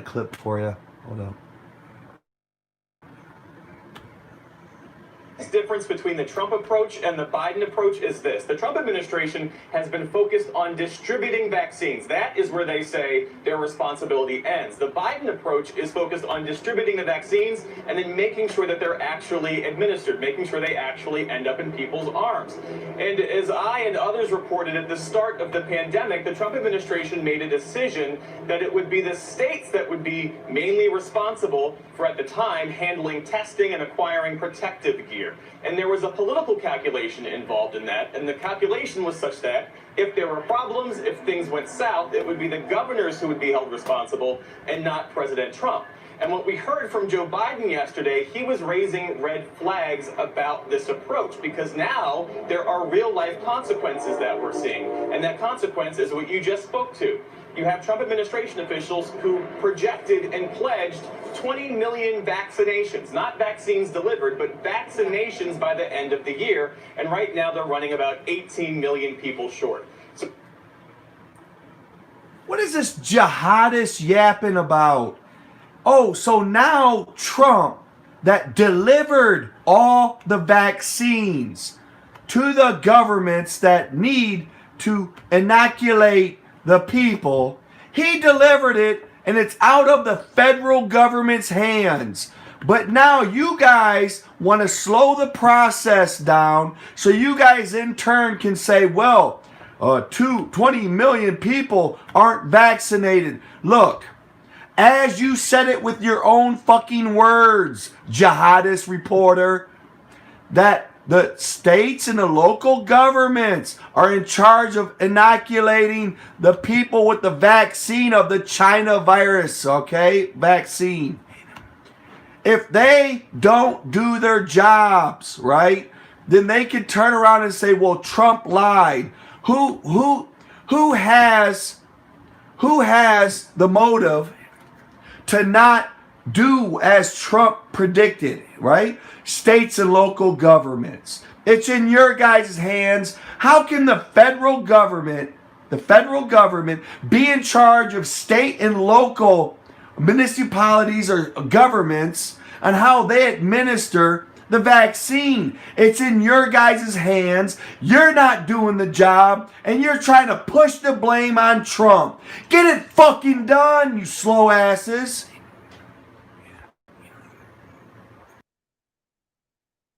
clip for you. Hold on. Difference between the Trump approach and the Biden approach is this. The Trump administration has been focused on distributing vaccines. That is where they say their responsibility ends. The Biden approach is focused on distributing the vaccines and then making sure that they're actually administered, making sure they actually end up in people's arms. And as I and others reported at the start of the pandemic, the Trump administration made a decision that it would be the states that would be mainly responsible for, at the time, handling testing and acquiring protective gear. And there was a political calculation involved in that, and the calculation was such that if there were problems, if things went south, it would be the governors who would be held responsible and not President Trump. And what we heard from Joe Biden yesterday, he was raising red flags about this approach, because now there are real-life consequences that we're seeing, and that consequence is what you just spoke to. You have Trump administration officials who projected and pledged 20 million vaccinations, not vaccines delivered, but vaccinations by the end of the year. And right now they're running about 18 million people short. So what is this jihadist yapping about? Oh, so now Trump, that delivered all the vaccines to the governments that need to inoculate the people, he delivered it and it's out of the federal government's hands. But now you guys want to slow the process down so you guys in turn can say, well, 20 million people aren't vaccinated. Look, as you said it with your own fucking words, jihadist reporter, that the states and the local governments are in charge of inoculating the people with the vaccine of the China virus, okay? Vaccine. If they don't do their jobs, right, then they can turn around and say, well, Trump lied. Who has the motive to not do as Trump predicted, right? States and local governments. It's in your guys' hands. How can the federal government be in charge of state and local municipalities or governments on how they administer the vaccine? It's in your guys' hands. You're not doing the job, and you're trying to push the blame on Trump. Get it fucking done, you slow asses.